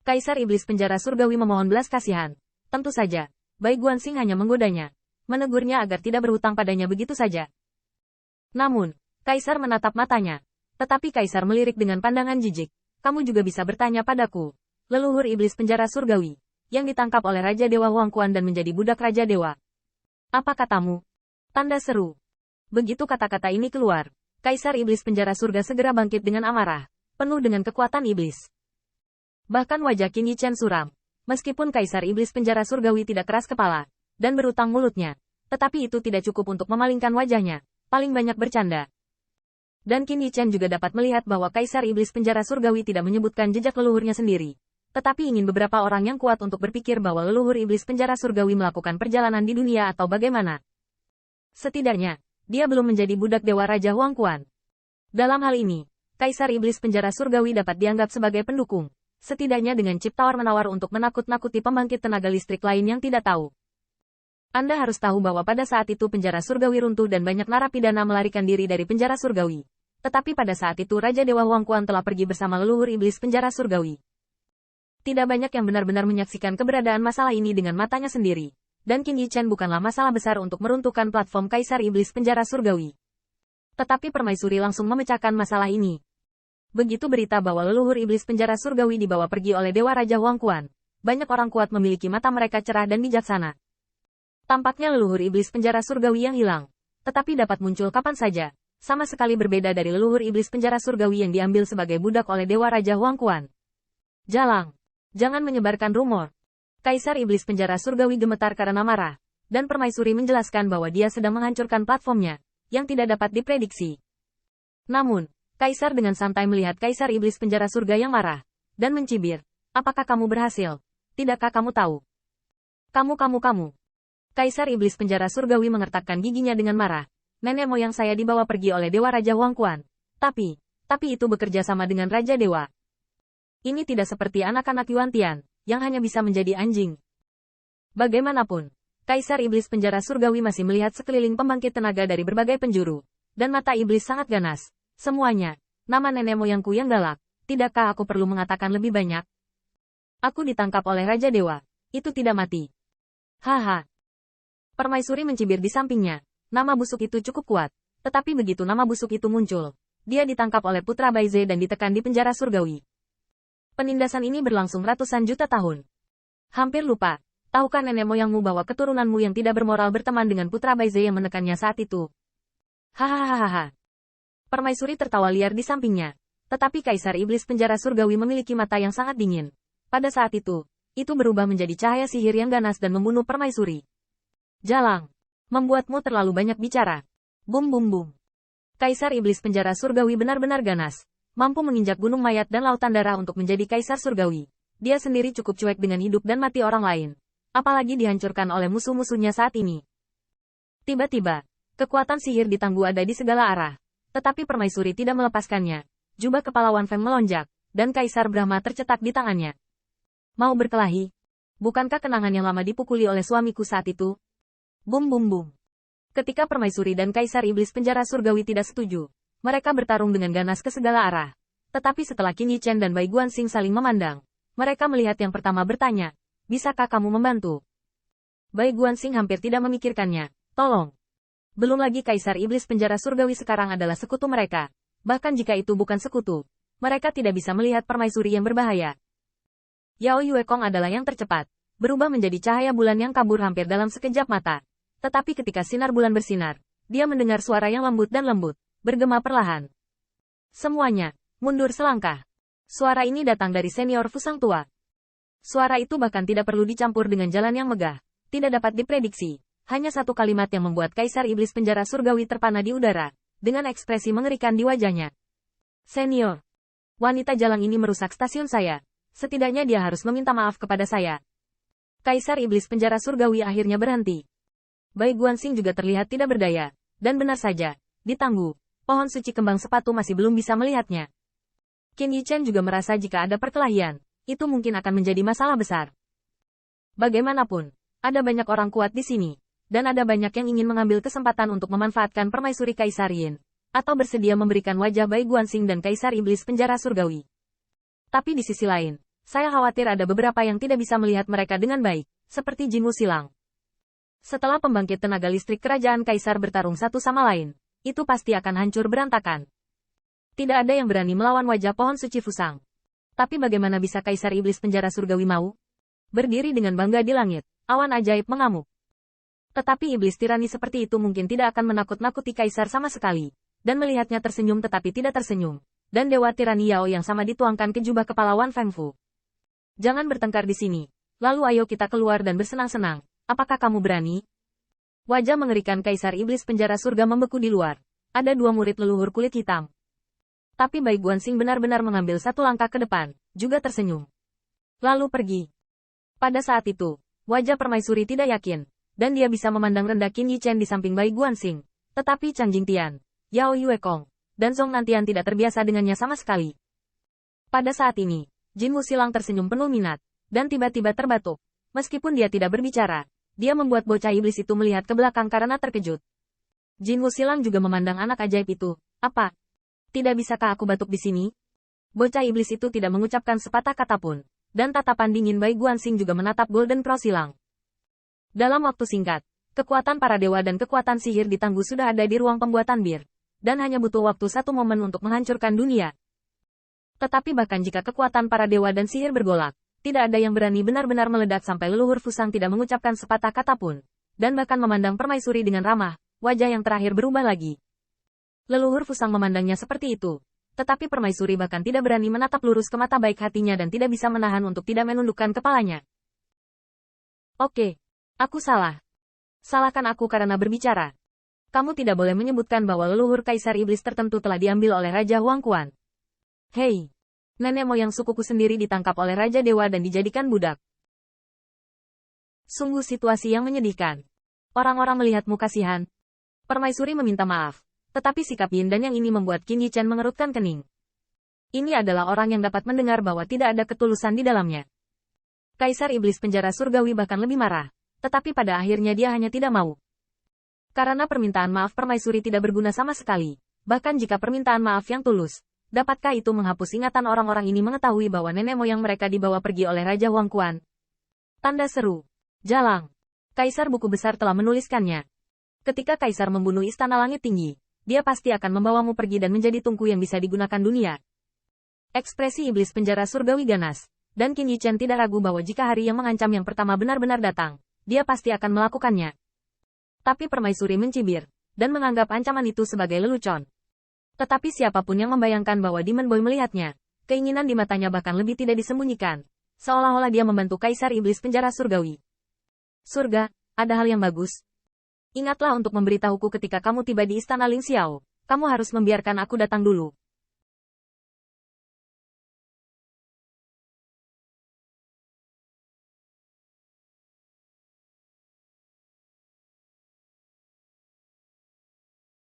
Kaisar Iblis Penjara Surgawi memohon belas kasihan. Tentu saja, Bai Guanxing hanya menggodanya, menegurnya agar tidak berhutang padanya begitu saja. Namun, Kaisar menatap matanya. Tetapi Kaisar melirik dengan pandangan jijik. Kamu juga bisa bertanya padaku, leluhur Iblis Penjara Surgawi, yang ditangkap oleh Raja Dewa Huang Quan dan menjadi budak Raja Dewa. Apa katamu? Tanda seru. Begitu kata-kata ini keluar, Kaisar Iblis Penjara Surga segera bangkit dengan amarah, penuh dengan kekuatan iblis. Bahkan wajah Qin Yichen suram. Meskipun Kaisar Iblis Penjara Surgawi tidak keras kepala, dan berutang mulutnya, tetapi itu tidak cukup untuk memalingkan wajahnya, paling banyak bercanda. Dan Qin Yichen juga dapat melihat bahwa Kaisar Iblis Penjara Surgawi tidak menyebutkan jejak leluhurnya sendiri, tetapi ingin beberapa orang yang kuat untuk berpikir bahwa leluhur Iblis Penjara Surgawi melakukan perjalanan di dunia atau bagaimana. Setidaknya, dia belum menjadi budak Dewa Raja Huang Quan. Dalam hal ini, Kaisar Iblis Penjara Surgawi dapat dianggap sebagai pendukung, setidaknya dengan chip tawar-menawar untuk menakut-nakuti pembangkit tenaga listrik lain yang tidak tahu. Anda harus tahu bahwa pada saat itu penjara surgawi runtuh dan banyak narapidana melarikan diri dari penjara surgawi. Tetapi pada saat itu Raja Dewa Huang Quan telah pergi bersama leluhur Iblis Penjara Surgawi. Tidak banyak yang benar-benar menyaksikan keberadaan masalah ini dengan matanya sendiri. Dan Qin Yichen bukanlah masalah besar untuk meruntuhkan platform Kaisar Iblis Penjara Surgawi. Tetapi Permaisuri langsung memecahkan masalah ini. Begitu berita bahwa leluhur Iblis Penjara Surgawi dibawa pergi oleh Dewa Raja Huang Quan, banyak orang kuat memiliki mata mereka cerah dan bijaksana. Tampaknya leluhur Iblis Penjara Surgawi yang hilang, tetapi dapat muncul kapan saja, sama sekali berbeda dari leluhur Iblis Penjara Surgawi yang diambil sebagai budak oleh Dewa Raja Huang Quan. Jalang, jangan menyebarkan rumor. Kaisar Iblis Penjara Surgawi gemetar karena marah, dan Permaisuri menjelaskan bahwa dia sedang menghancurkan platformnya, yang tidak dapat diprediksi. Namun, Kaisar dengan santai melihat Kaisar Iblis Penjara Surga yang marah, dan mencibir. Apakah kamu berhasil? Tidakkah kamu tahu? Kamu. Kaisar Iblis Penjara Surgawi mengertakkan giginya dengan marah. Nenek moyang saya dibawa pergi oleh Dewa Raja Huang Quan. Tapi itu bekerja sama dengan Raja Dewa. Ini tidak seperti anak-anak Yuan Tian, yang hanya bisa menjadi anjing. Bagaimanapun, Kaisar Iblis Penjara Surgawi masih melihat sekeliling pembangkit tenaga dari berbagai penjuru, dan mata iblis sangat ganas. Semuanya, nama nenek moyangku yang galak, tidakkah aku perlu mengatakan lebih banyak? Aku ditangkap oleh Raja Dewa, itu tidak mati. Haha. Permaisuri mencibir di sampingnya, nama busuk itu cukup kuat, tetapi begitu nama busuk itu muncul, dia ditangkap oleh Putra Baize dan ditekan di penjara surgawi. Penindasan ini berlangsung ratusan juta tahun. Hampir lupa, tahukah nenek moyangmu bahwa keturunanmu yang tidak bermoral berteman dengan Putra Baize yang menekannya saat itu? Hahaha. Permaisuri tertawa liar di sampingnya. Tetapi Kaisar Iblis Penjara Surgawi memiliki mata yang sangat dingin. Pada saat itu berubah menjadi cahaya sihir yang ganas dan membunuh Permaisuri. Jalang, membuatmu terlalu banyak bicara. Bum bum bum. Kaisar Iblis Penjara Surgawi benar-benar ganas, mampu menginjak gunung mayat dan lautan darah untuk menjadi Kaisar Surgawi. Dia sendiri cukup cuek dengan hidup dan mati orang lain. Apalagi dihancurkan oleh musuh-musuhnya saat ini. Tiba-tiba, kekuatan sihir di Tangguh ada di segala arah. Tetapi Permaisuri tidak melepaskannya. Jubah kepala Wan Feng melonjak, dan Kaisar Brahma tercetak di tangannya. Mau berkelahi? Bukankah kenangan yang lama dipukuli oleh suamiku saat itu? Bum bum bum. Ketika Permaisuri dan Kaisar Iblis Penjara Surgawi tidak setuju, mereka bertarung dengan ganas ke segala arah. Tetapi setelah Qin Yichen dan Bai Guanxing saling memandang, mereka melihat yang pertama bertanya, bisakah kamu membantu? Bai Guanxing hampir tidak memikirkannya, tolong. Belum lagi Kaisar Iblis Penjara Surgawi sekarang adalah sekutu mereka. Bahkan jika itu bukan sekutu, mereka tidak bisa melihat Permaisuri yang berbahaya. Yao Yuekong adalah yang tercepat, berubah menjadi cahaya bulan yang kabur hampir dalam sekejap mata. Tetapi ketika sinar bulan bersinar, dia mendengar suara yang lembut dan lembut, bergema perlahan. Semuanya, mundur selangkah. Suara ini datang dari senior Fusang tua. Suara itu bahkan tidak perlu dicampur dengan jalan yang megah, tidak dapat diprediksi. Hanya satu kalimat yang membuat Kaisar Iblis Penjara Surgawi terpana di udara, dengan ekspresi mengerikan di wajahnya. Senior, wanita jalang ini merusak stasiun saya. Setidaknya dia harus meminta maaf kepada saya. Kaisar Iblis Penjara Surgawi akhirnya berhenti. Bai Guanxing juga terlihat tidak berdaya, dan benar saja, di Tangguh, pohon suci kembang sepatu masih belum bisa melihatnya. Qin Yichen juga merasa jika ada perkelahian, itu mungkin akan menjadi masalah besar. Bagaimanapun, ada banyak orang kuat di sini. Dan ada banyak yang ingin mengambil kesempatan untuk memanfaatkan Permaisuri Kaisar Yin, atau bersedia memberikan wajah Bai Guanxing dan Kaisar Iblis Penjara Surgawi. Tapi di sisi lain, Saya khawatir ada beberapa yang tidak bisa melihat mereka dengan baik, seperti Jin Wuxilang. Setelah pembangkit tenaga listrik kerajaan Kaisar bertarung satu sama lain, itu pasti akan hancur berantakan. Tidak ada yang berani melawan wajah pohon suci Fusang. Tapi bagaimana bisa Kaisar Iblis Penjara Surgawi mau berdiri dengan bangga di langit? Awan ajaib mengamuk. Tetapi iblis tirani seperti itu mungkin tidak akan menakut-nakuti Kaisar sama sekali, dan melihatnya tersenyum tetapi tidak tersenyum. Dan Dewa Tirani Yao yang sama dituangkan ke jubah kepala Wan Fengfu. Jangan bertengkar di sini. Lalu ayo kita keluar dan bersenang-senang. Apakah kamu berani? Wajah mengerikan Kaisar Iblis Penjara Surga membeku di luar. Ada dua murid leluhur kulit hitam. Tapi Bai Guanxing benar-benar mengambil satu langkah ke depan, juga tersenyum. Lalu pergi. Pada saat itu, wajah permaisuri tidak yakin, dan dia bisa memandang rendah Qin Yichen di samping Bai Guanxing. Tetapi Chang Jingtian, Yao Yuekong, dan Zhong Nantian tidak terbiasa dengannya sama sekali. Pada saat ini, Jin Wuxilang tersenyum penuh minat, dan tiba-tiba terbatuk. Meskipun dia tidak berbicara, dia membuat bocah iblis itu melihat ke belakang karena terkejut. Jin Wuxilang juga memandang anak ajaib itu. Apa? Tidak bisakah aku batuk di sini? Bocah iblis itu tidak mengucapkan sepatah kata pun, dan tatapan dingin Bai Guanxing juga menatap Golden Crow silang. Dalam waktu singkat, kekuatan para dewa dan kekuatan sihir di Tangguh sudah ada di ruang pembuatan bir, dan hanya butuh waktu satu momen untuk menghancurkan dunia. Tetapi bahkan jika kekuatan para dewa dan sihir bergolak, tidak ada yang berani benar-benar meledak sampai leluhur Fusang tidak mengucapkan sepatah kata pun, dan bahkan memandang permaisuri dengan ramah, wajah yang terakhir berubah lagi. Leluhur Fusang memandangnya seperti itu, tetapi permaisuri bahkan tidak berani menatap lurus ke mata baik hatinya dan tidak bisa menahan untuk tidak menundukkan kepalanya. Oke, aku salah. Salahkan aku karena berbicara. Kamu tidak boleh menyebutkan bahwa leluhur Kaisar Iblis tertentu telah diambil oleh Raja Huang Quan. Hei, nenek moyang sukuku sendiri ditangkap oleh Raja Dewa dan dijadikan budak. Sungguh situasi yang menyedihkan. Orang-orang melihatmu kasihan. Permaisuri meminta maaf. Tetapi sikap Yin dan yang ini membuat Qin Yichen mengerutkan kening. Ini adalah orang yang dapat mendengar bahwa tidak ada ketulusan di dalamnya. Kaisar Iblis Penjara Surgawi bahkan lebih marah. Tetapi pada akhirnya dia hanya tidak mau. Karena permintaan maaf permaisuri tidak berguna sama sekali. Bahkan jika permintaan maaf yang tulus, dapatkah itu menghapus ingatan orang-orang ini mengetahui bahwa nenek moyang mereka dibawa pergi oleh Raja Huang Quan? Tanda seru. Jalang. Kaisar buku besar telah menuliskannya. Ketika Kaisar membunuh Istana Langit Tinggi, dia pasti akan membawamu pergi dan menjadi tungku yang bisa digunakan dunia. Ekspresi Iblis Penjara Surgawi ganas, dan Qin Yichen tidak ragu bahwa jika hari yang mengancam yang pertama benar-benar datang, dia pasti akan melakukannya. Tapi permaisuri mencibir, dan menganggap ancaman itu sebagai lelucon. Tetapi siapapun yang membayangkan bahwa Demon Boy melihatnya, keinginan di matanya bahkan lebih tidak disembunyikan, seolah-olah dia membantu Kaisar Iblis Penjara Surgawi. Surga, ada hal yang bagus. Ingatlah untuk memberitahuku ketika kamu tiba di Istana Ling Xiao. Kamu harus membiarkan aku datang dulu.